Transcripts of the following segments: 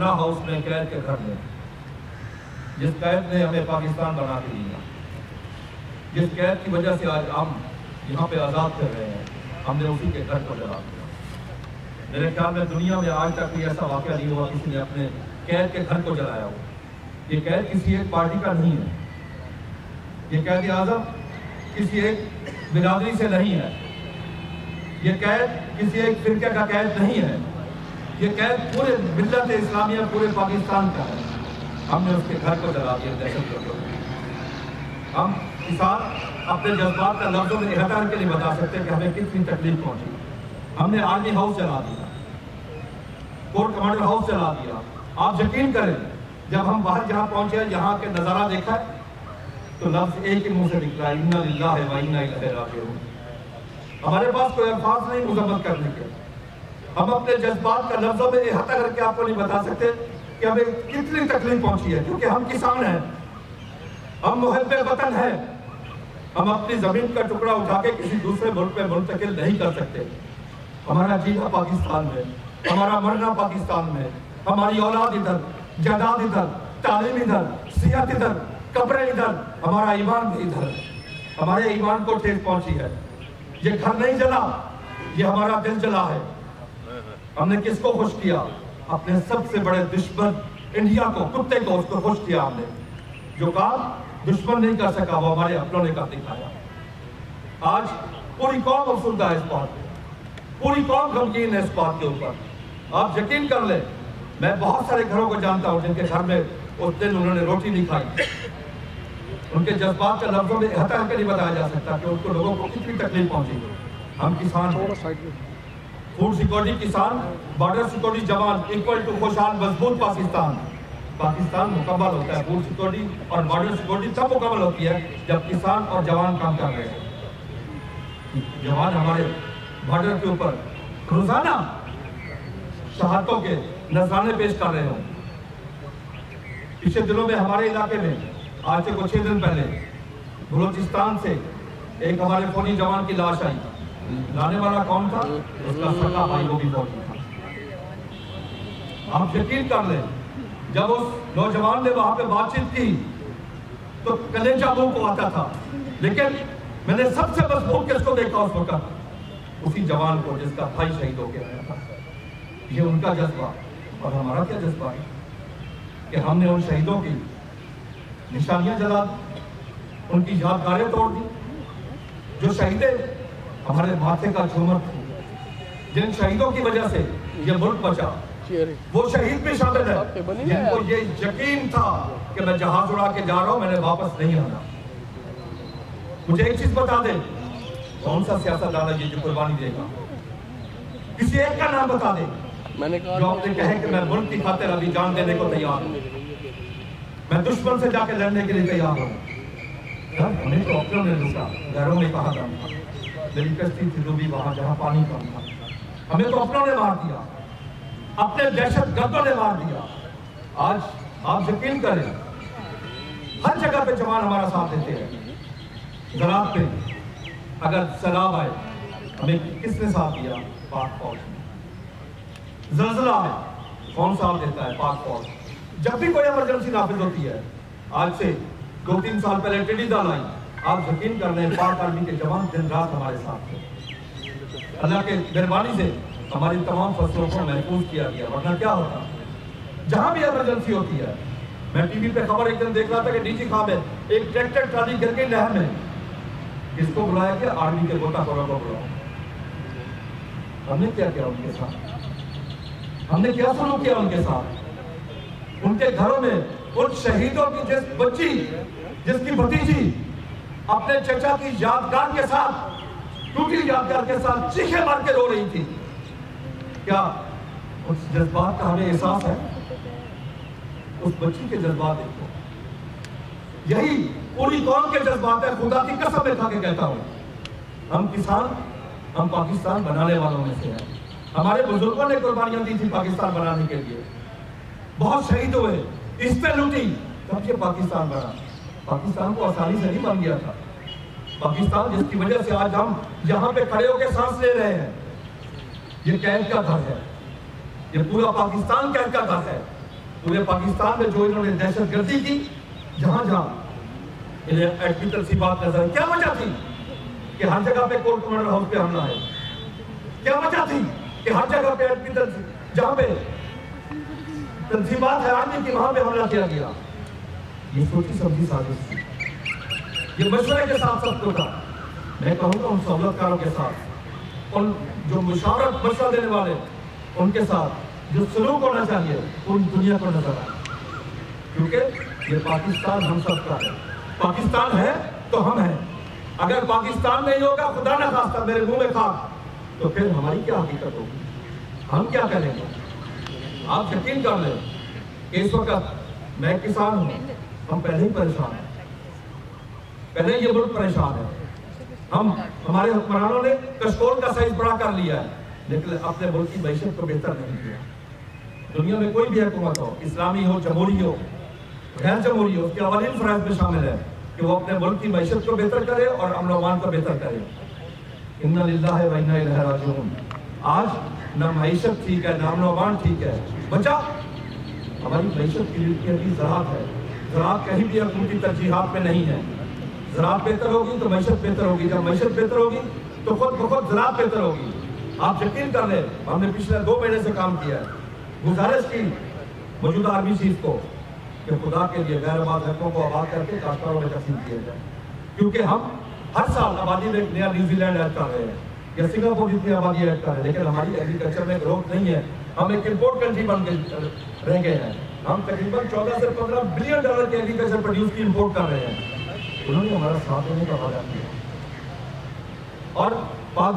जिना house में कैद के घर में, जिस कैद ने हमें पाकिस्तान बना के दिया, जिस कैद की वजह से आज हम यहाँ पे आज़ाद कर रहे हैं, हमने उसी के घर को जला दिया। मेरे ख्याल में दुनिया में आज तक कोई ऐसा वाक़या नहीं हुआ किसी ने अपने कैद के घर को जलाया हो। ये कैद किसी एक पार्टी का नहीं है, ये कैद आज़म किसी एक बिरादरी से नहीं है, ये कैद किसी एक फिरके का कैद नहीं है, ये कैद पूरे मिल्लत इस्लामिया पूरे पाकिस्तान का है। हमने उसके घर को जला दिया दहशतगर्दों ने। हम किसान अपने जज्बात का लफ्ज़ों में इहता के लिए बता सकते हैं कि हमें कितनी तकलीफ पहुंची। हमने आर्मी हाउस जला दिया, कोर कमांडर हाउस जला दिया। आप यकीन करें, जब हम बाहर जहाँ पहुंचे, यहाँ के नज़ारा देखा तो लफ्ज़ एक ही मुंह से निकला, इन्ना लिल्लाहि व इन्ना इलैहि राजिऊन। हमारे पास कोई अल्फाज नहीं मुज़म्मत करने के। हम अपने जज्बात का लफ्ज़ों में इहाता करके आपको नहीं बता सकते कि हमें कितनी तकलीफ पहुंची है, क्योंकि हम किसान हैं, हम मुहब्बे वतन हैं। हम अपनी ज़मीन का टुकड़ा उठा के किसी दूसरे मुल्क में मुंतकिल नहीं कर सकते। हमारा जीना पाकिस्तान में, हमारा मरना पाकिस्तान में, हमारी औलाद इधर, जायदाद इधर, तालीम इधर, सियासत इधर, कब्रें इधर, हमारा ईमान भी इधर। हमारे ईमान को ठेस पहुंची है। ये घर नहीं जला, ये हमारा दिल जला है। हमने किसको खुश किया? अपने सबसे बड़े दुश्मन इंडिया को, कुत्ते को, उसको खुश किया हमने। जो काम दुश्मन नहीं कर सका वो हमारे अपनों ने कर दिखाया। आज पूरी कौम अफसुर्दा है इस बात पे, पूरी कौम गमगीन है इस बात के ऊपर। आप यकीन कर लें, मैं बहुत सारे घरों को जानता हूँ जिनके घर में उस दिन उन्होंने रोटी नहीं खाई। उनके जज्बात का लफ्ज़ों में इहता करके नहीं बताया जा सकता कि उनको लोगों को कितनी तकलीफ पहुंची। हम किसान, फूड सिक्योरिटी किसान, बॉर्डर सिक्योरिटी जवान इक्वल टू खुशहाल मजबूत पाकिस्तान। पाकिस्तान मुकम्मल होता है, फूड सिक्योरिटी और बॉर्डर सिक्योरिटी तब मुकम्मल होती है जब किसान और जवान काम कर रहे हैं। जवान हमारे बॉर्डर के ऊपर रोजाना शहादतों के नजराने पेश कर रहे हो। पिछले दिनों में हमारे इलाके में आज से कुछ 6 दिन पहले बलूचिस्तान से एक हमारे फौजी जवान की लाश आई। लाने वाला कौन था? उसका सगा भाई, वो भी फौजी था। आप यकीन कर लें, जब उस नौजवान ने वहां पे बातचीत की तो कलेजा मुंह को आता था, लेकिन मैंने सबसे मजबूत किसको देखा उस वक्त? उसी जवान को जिसका भाई शहीद होकर आया था। ये उनका जज्बा और हमारा क्या जज्बा है कि हमने उन शहीदों की निशानियां जला दी, उनकी यादगारें तोड़ दी। जो शहीदे हमारे माथे का झूमर थे, जिन शहीदों की वजह से ये मुल्क बचा, वो शहीद भी शामिल है जिनको ये यकीन था कि मैं जहाज उड़ा के जा रहा हूं, मैंने वापस नहीं आना। मुझे एक चीज बता दे, कौन सा सियासतदान है ये जो कुर्बानी देगा? किसी एक का नाम बता दे जो आपने कहे कि मैं मुल्क की खातिर अभी जान देने को तैयार हूं, मैं दुश्मन से जाके लड़ने के लिए तैयार हूं। हमें तो अपनों ने लूटा, घरों में कहा था, मेरी कश्ती थी डूबी वहां जहां पानी कम था। हमें तो अपनों ने मार दिया, अपने दहशत गर्दों ने मार दिया। आज आप यकीन करें, हर जगह पे जवान हमारा साथ देते हैं। ज़राअत पे अगर सैलाब आए, हमें किसने साथ दिया? पाक फौज ने। ज़लज़ला है, कौन साथ देता है? पाक फौज। जब भी कोई इमरजेंसी नाफिज होती है, आज से 2-3 साल पहले टिड्डी दल आई, आप यकीन कर लें पाक आर्मी के जवान दिन रात हमारे साथ थे। अल्लाह के मेहरबानी से हमारी तमाम फसलों को महफूज किया गया, वरना क्या होता? जहां भी इमरजेंसी होती है, मैं टीवी पे खबर एक दिन देख रहा था कि डीजी खां में एक ट्रैक्टर ट्राली गिर गई नहर में। किसको बुलाया गया? आर्मी के गोताखोरों को बुलाया। हमने क्या किया उनके साथ? हमने क्या सलूक किया उनके साथ? उनके घरों में उन शहीदों की जिस बच्ची, जिसकी भतीजी अपने चचा की यादगार के साथ, टूटी यादगार के साथ चीखे मार के रो रही थी, क्या उस जज्बात का हमें एहसास है? उस बच्ची के जज्बात देखो, यही पूरी कौम के जज्बात है। खुदा की कसम खा के कहता हूं, हम किसान, हम पाकिस्तान बनाने वालों में से हैं। हमारे बुजुर्गों ने कुर्बानियां दी थी पाकिस्तान बनाने के लिए, बहुत शहीद हुए, इज्जतें लूटी, तब ये पाकिस्तान बना। पाकिस्तान को आसानी से नहीं बन गया था। पाकिस्तान जिसकी वजह से आज हम यहाँ पे खड़े होकर सांस ले रहे हैं, ये कैद का घर है, ये पूरा पाकिस्तान कैद का घर है। पूरे पाकिस्तान में जो इन्होंने दहशत गर्दी की, जहां जहां इन्हें एडमी तनसीबात नजर आई, क्या वजह थी कि हर जगह पे कोर्ट कमांडर हाउस पे हमला है? क्या वजह थी कि हर जगह पे एडमी जहां पे तनसीबात है आर्मी की, वहां पे हमला किया गया? ये सोची समझी साजिश थी, ये मशवरे के साथ सबको था। मैं कहूँगा उन सहूलतकारों के साथ, उन जो मुशावरत मशवरा देने वाले, उनके साथ जो सलूक होना चाहिए उन दुनिया को नजर आए, क्योंकि ये पाकिस्तान हम सबका है। पाकिस्तान है तो हम हैं। अगर पाकिस्तान नहीं होगा, खुदा न खास्ता मेरे मुंह में खाक, तो फिर हमारी क्या हकीकत होगी, हम क्या करेंगे? आप यकीन कर लें, इस वक्त मैं किसान हूं, हम पहले ही परेशान हैं, पहले ये मुल्क परेशान है। हमारे हुक्मरानों ने कशकोल का साइज बड़ा कर लिया है, लेकिन अपने मुल्क की मैशत को बेहतर नहीं किया। दुनिया में कोई भी हुकूमत हो, इस्लामी हो, जमहूरी हो, गैर जमहूरी हो, उसके अवालीन फराइज में शामिल है कि वो अपने मुल्क की मैशत को बेहतर करे और अमन व अमान को बेहतर करे। इन्ना लिल्लाहि व इन्ना इलैहि राजिऊन। आज न मैशत ठीक है, न अमन व अमान ठीक है। बचा हमारी मैशत की अभी ज़राअत है, ज़राअत कहीं भी उनकी तरजीहात में नहीं है। ज़राअत बेहतर होगी तो मैशत बेहतर होगी, जब मैशत बेहतर होगी तो खुद ब खुद ज़राअत बेहतर होगी। आप यकीन कर लें, हमने पिछले 2 महीने से काम किया है। गुजारिश की मौजूदा आर्मी चीफ को कि खुदा के लिए गैर आबाद हकों को आबाद करके काश्तकारों में तकसीम किया जाए, क्योंकि हम हर साल आबादी में एक नया न्यूजीलैंड ऐड कर रहे हैं या सिंगापुर जितनी आबादी ऐड कर रहे हैं, लेकिन हमारी एग्रीकल्चर में ग्रोथ नहीं है। हम एक इम्पोर्ट कंट्री बन के रह गए हैं। हम तकरीबन 14 से 15 बिलियन डॉलर के एग्रीकल्चर प्रोड्यूस की इम्पोर्ट कर रहे हैं। उन्होंने हमारा साथ देने का वादा किया और पाक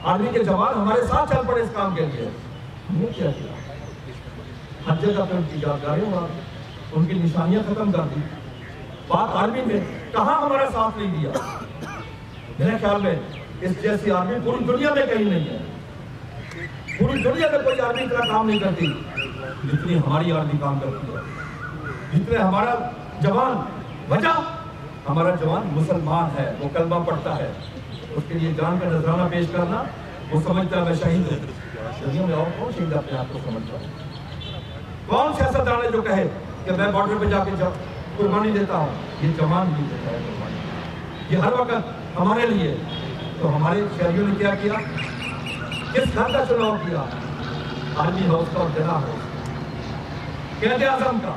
आर्मी के जवान हमारे साथ चल पड़े इस काम के लिए। हमने क्या किया? हर जगह पर उनकी यादगारें मार, उनकी निशानियां खत्म कर दी। पाक आर्मी ने कहाँ हमारा साथ नहीं दिया? मेरे ख्याल में इस जैसी आर्मी पूरी दुनिया में कहीं नहीं है। पूरी दुनिया में कोई आर्मी इतना काम नहीं करती जितनी हमारी आर्मी काम करती है, जितने हमारा जवान। वजह हमारा जवान मुसलमान है, वो कलमा पढ़ता है, उसके लिए जान का नजराना पेश करना, वो समझता है मैं शहीद हूँ। दुनिया में और कौन शहीद अपने आप को समझता है? कौन सियासतदान है जो कहे कि मैं बॉर्डर पे जाके कुर्बानी देता हूँ? ये जवान भी देता है कुर्बानी, ये हर वक्त हमारे लिए। तो हमारे शहरियों ने क्या किया? किस घर का चुनाव किया? आर्मी हाउस का और जना हाउस, कैद आजम का।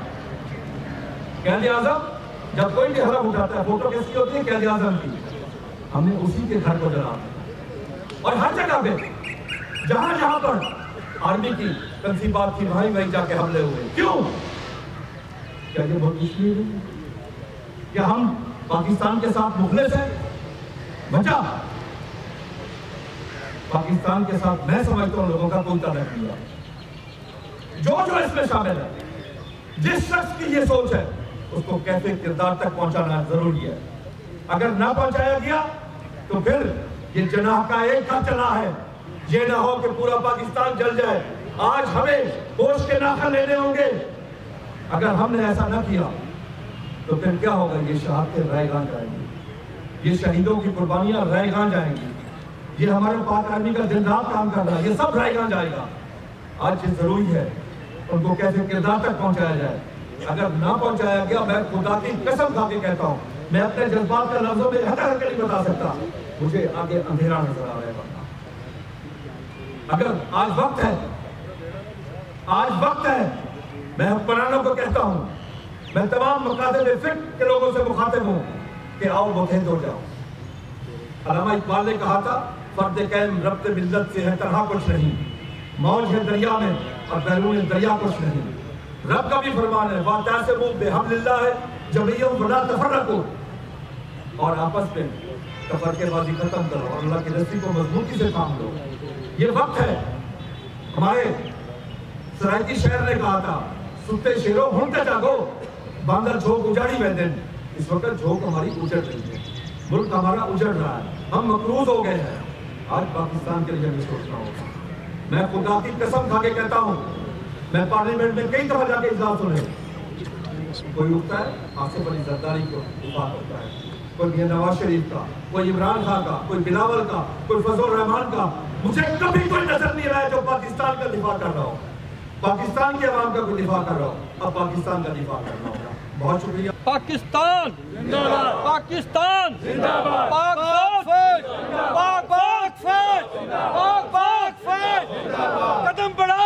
कैद आजम जब कोई भी हलफ उठाता है, फोटो किसकी होती है? कैद आजम की। हमने उसी के घर को जला और हर जगह पे जहां जहां पर आर्मी की तनसीबात थी वहीं जाके हमले हुए। क्यों? क्या ये बहुत मुश्किल है? क्या हम पाकिस्तान के साथ मुखलिस हैं? बचा पाकिस्तान के साथ मैं समझता हूं लोगों का कोई ताल्लुक नहीं है। जो इसमें शामिल है, जिस शख्स की ये सोच है, उसको कैसे किरदार तक पहुंचाना जरूरी है। अगर ना पहुंचाया गया तो फिर ये जनाह का एक का चला है। ये ना हो कि पूरा पाकिस्तान जल जाए। आज हमें होश के नाखन लेने होंगे। अगर हमने ऐसा ना किया तो फिर क्या होगा? ये शहादतें रायगां जाएंगी, ये शहीदों की कुर्बानियां रायगां जाएंगी, ये हमारे पाक आर्मी का दिन रात काम कर रहा है, ये सब रायगां जाएगा। आज ये जरूरी है उनको कैसे किरदार तक पहुंचाया जाए। अगर ना पहुंचाया गया, मैं खुदा की कसम खा के कहता हूं, मैं अपने जज्बात का लफ्जों में हटा करके नहीं बता सकता, मुझे आगे अंधेरा नजर आ रहा है। अगर आज वक्त है, आज वक्त है, मैं हुक्मरानों को कहता हूं, मैं तमाम मुखातिब फिक्र के लोगों से मुखातिब हूं कि आओ मुतहद हो जाओ। अल्लामा इकबाल ने कहा था, फर्द कैम रब्त मिल्लत से है तरह कुछ नहीं, मौज है दरिया में और बैरून दरिया कुछ नहीं। रब का भी फरमान है, वातासिमू बिहब्लिल्लाह है जमीअन वला तफर्रकू, और आपस में तफरकेबाजी खत्म करो और अल्लाह की रस्सी को मजबूती से थाम लो। ये वक्त है। हमारे सरायकी शहर ने कहा था, सुते शेरो हुंते जागो, बांदर झोंक उजाड़ी में दिन। इस वक्त झोंक हमारी उजड़ रही है, मुल्क हमारा उजड़ रहा है, हम मकरूज हो गए हैं। आज पाकिस्तान के लिए मैं सोचना होगा। मैं खुदा की कसम खा के कहता हूँ, मैं पार्लियामेंट में कई दफा जाके इजलास सुने, कोई उठता है आसिफ अली जरदारी को दिफा करता है, कोई नवाज शरीफ का, कोई इमरान खान का, कोई बिलावल का, कोई फजल रहमान का। मुझे कभी कोई नजर नहीं आया जो पाकिस्तान का दिफा कर रहा हो, पाकिस्तान के अवाम का कोई दिफा कर रहा हो। अब पाकिस्तान का दिफा करना होगा। बहुत शुक्रिया। पाकिस्तान जिंदाबाद, पाकिस्तान जिंदाबाद, पाक फौज जिंदाबाद, पाक फौज जिंदाबाद, पाक फौज जिंदाबाद। कदम बढ़ा